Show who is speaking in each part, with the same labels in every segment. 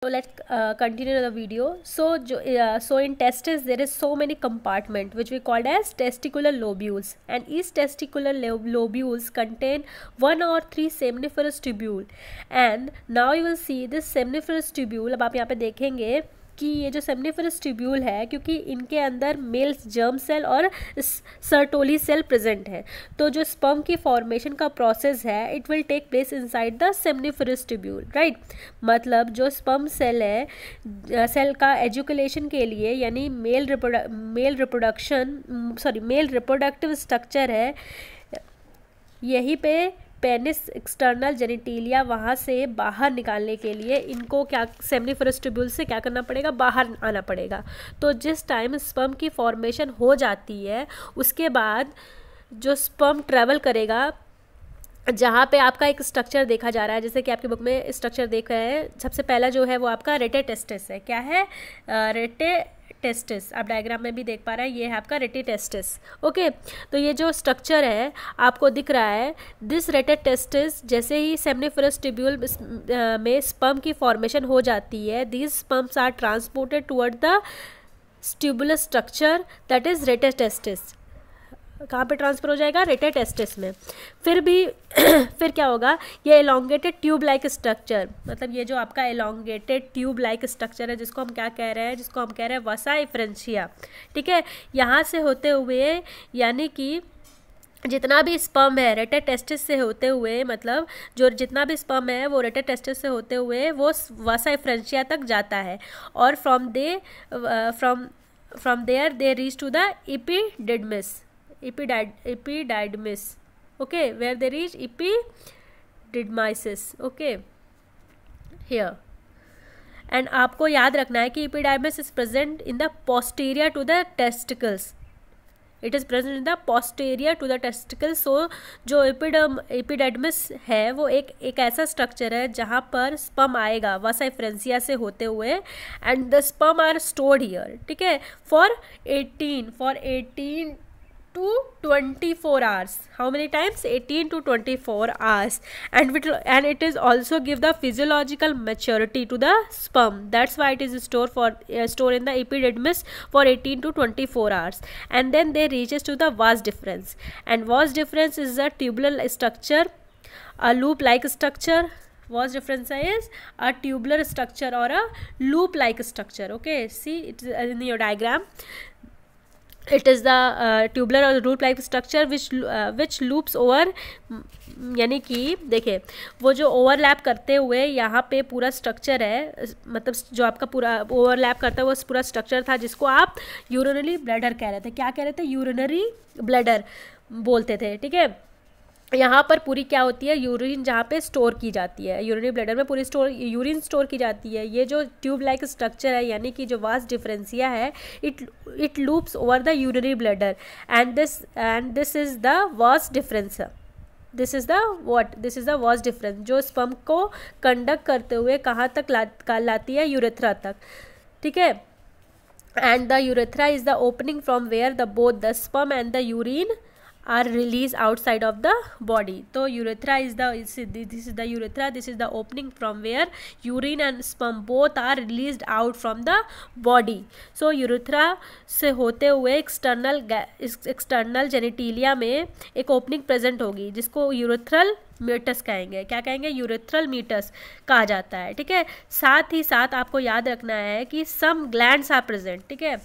Speaker 1: So let's continue the video. So in testes there is so many compartment which we called as testicular lobules, and each testicular lobules contain 1 or 3 seminiferous tubule. And now you will see this seminiferous tubule. अब आप यहाँ पे देखेंगे कि ये जो सेमनिफरस tubule है, क्योंकि इनके अंदर मेल जर्म सेल और सर्टोली सेल प्रेजेंट है, तो जो स्पर्म की फॉर्मेशन का प्रोसेस है it will take place inside the seminiferous tubule, right. मतलब जो स्पर्म सेल है, सेल का एजुकुलेशन के लिए यानी मेल रिप्रोडक्टिव स्ट्रक्चर है, यहीं पे पेनिस एक्सटर्नल जेनिटेलिया वहाँ से बाहर निकालने के लिए इनको क्या सेमनिफरस ट्यूब्यूल से क्या करना पड़ेगा, बाहर आना पड़ेगा। तो जिस टाइम स्पर्म की फॉर्मेशन हो जाती है उसके बाद जो स्पर्म ट्रैवल करेगा, जहाँ पे आपका एक स्ट्रक्चर देखा जा रहा है, जैसे कि आपके बुक में स्ट्रक्चर देख रहे हैं, सबसे पहला जो है वो आपका रेटे टेस्टिस है। क्या है? रेटे टेस्टिस। आप डायग्राम में भी देख पा रहे हैं, ये है आपका रेटे टेस्टिस। ओके, तो ये जो स्ट्रक्चर है आपको दिख रहा है, दिस रेटे टेस्टिस, जैसे ही सेमनिफरस ट्यूब्यूल में स्पर्म की फॉर्मेशन हो जाती है, these sperms are transported toward the tubular structure that is rete testis. कहाँ पे ट्रांसफर हो जाएगा? रेटे टेस्टिस में। फिर क्या होगा, ये एलोंगेटेड ट्यूब लाइक स्ट्रक्चर, मतलब ये जो आपका एलोंगेटेड ट्यूब लाइक स्ट्रक्चर है जिसको हम क्या कह रहे हैं, जिसको हम कह रहे हैं वसा एफरेंशिया, ठीक है। यहाँ से होते हुए यानी कि जितना भी स्पर्म है रेटे टेस्टिस से होते हुए, मतलब जो जितना भी स्पर्म है वो रेटे टेस्टिस से होते हुए वो वसा एफरेंशिया तक जाता है, और from there they reach to the epididymis, okay, where they reach epididymisis, okay, here. And आपको याद रखना है कि epididymis is present in the posterior to the testicles. It is present in the posterior to the testicles. So जो epididymis है वो एक ऐसा स्ट्रक्चर है जहाँ पर स्पर्म आएगा वसा एफरेंशिया से होते हुए, and the sperm are stored here, ठीक है, for 18 to 24 hours. How many times? 18 to 24 hours. And it is also give the physiological maturity to the sperm. That's why it is stored in the epididymis for 18 to 24 hours. And then they reaches to the vas deferens. And vas deferens is a tubular structure, a loop-like structure. Vas deferens is a tubular structure or a loop-like structure. Okay, see it in your diagram. It is the tubular or loop-like structure which loops over, यानी कि देखिए वो जो overlap करते हुए यहाँ पे पूरा स्ट्रक्चर है, मतलब जो आपका पूरा ओवरलैप करता है वो पूरा स्ट्रक्चर था जिसको आप यूरिनरी ब्लैडर कह रहे थे। क्या कह रहे थे? यूरिनरी ब्लैडर बोलते थे, ठीक है। यहाँ पर पूरी क्या होती है, यूरिन जहाँ पे स्टोर की जाती है, यूरिनरी ब्लैडर में पूरी यूरिन स्टोर की जाती है। ये जो ट्यूब लाइक स्ट्रक्चर है यानी कि जो वास डिफरेंसिया है, it loops over the urinary bladder, and this is the vas deferens. This is the vas deferens जो स्पर्म को कंडक्ट करते हुए कहाँ तक लाती है? यूरेथ्रा तक, ठीक है। And the urethra is the opening from where the both the sperm and the urine are released outside of the body. So urethra is this is the urethra, this is the opening from where urine and sperm both are released out from the body. So urethra से होते हुए external genitalia में एक opening present होगी जिसको urethral meatus कहेंगे। क्या कहेंगे? यूरेथ्रल मीटस कहा जाता है, ठीक है। साथ ही साथ आपको याद रखना है कि सम ग्लैंड्स आर प्रेजेंट, ठीक है।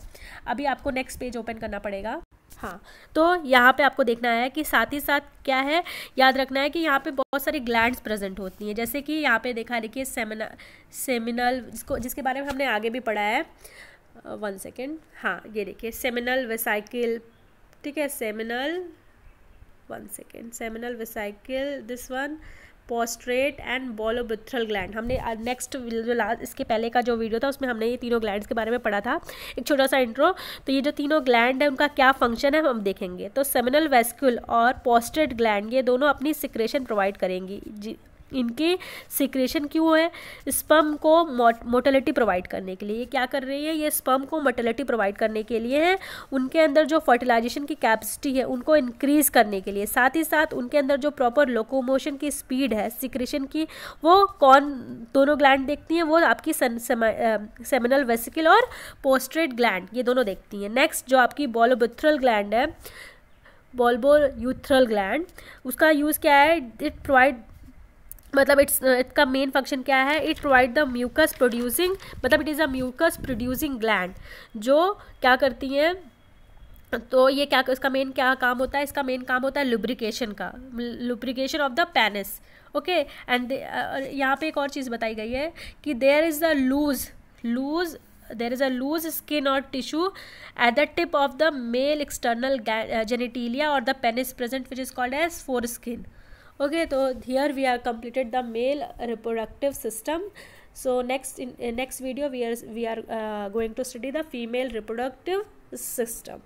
Speaker 1: अभी आपको नेक्स्ट पेज ओपन करना पड़ेगा। हाँ, तो यहाँ पे आपको देखना है कि साथ ही साथ क्या है, याद रखना है कि यहाँ पे बहुत सारी ग्लैंड्स प्रेजेंट होती हैं, जैसे कि यहाँ पे देखा, देखिए सेमिनल जिसके बारे में हमने आगे भी पढ़ा है। 1 सेकेंड, हाँ ये देखिए सेमिनल वेसाइकिल, ठीक है, सेमिनल वेसाइकिल, दिस वन पोस्ट्रेट एंड बोलोब्यूथ्रल ग्लैंड। हमने नेक्स्ट जो लास्ट इसके पहले का जो वीडियो था उसमें हमने ये तीनों ग्लैंड्स के बारे में पढ़ा था, एक छोटा सा इंट्रो। तो ये जो तीनों ग्लैंड है उनका क्या फंक्शन है हम देखेंगे। तो सेमिनल वेस्क्यूल और पोस्ट्रेट ग्लैंड ये दोनों अपनी सिक्रेशन प्रोवाइड करेंगी जी, इनकी सिक्रेशन क्यों है? स्पर्म को मोटिलिटी प्रोवाइड करने के लिए। ये क्या कर रही है? ये स्पर्म को मोटिलिटी प्रोवाइड करने के लिए है, उनके अंदर जो फर्टिलाइजेशन की कैपेसिटी है उनको इंक्रीज करने के लिए, साथ ही साथ उनके अंदर जो प्रॉपर लोकोमोशन की स्पीड है सिक्रेशन की, वो कौन दोनों ग्लैंड देखती हैं? वो आपकी सेमिनल वेसिकल और पोस्ट्रेट ग्लैंड, ये दोनों देखती हैं। नेक्स्ट जो आपकी बोलोब्यूथरल ग्लैंड है, बोल्बोयूथरल ग्लैंड, उसका यूज़ क्या है? इट प्रोवाइड, मतलब इसका मेन फंक्शन क्या है? It provide the mucus producing, मतलब it is a mucus producing gland, जो क्या करती हैं? तो ये क्या, इसका मेन क्या काम होता है? इसका मेन काम होता है लुब्रिकेशन का, lubrication of the penis. Okay, and यहाँ पे एक और चीज़ बताई गई है कि there is a there is a loose skin or tissue at the tip of the male external genitalia or the penis present, which is called as foreskin. Okay, so here we have completed the male reproductive system. So next in next video we are going to study the female reproductive system.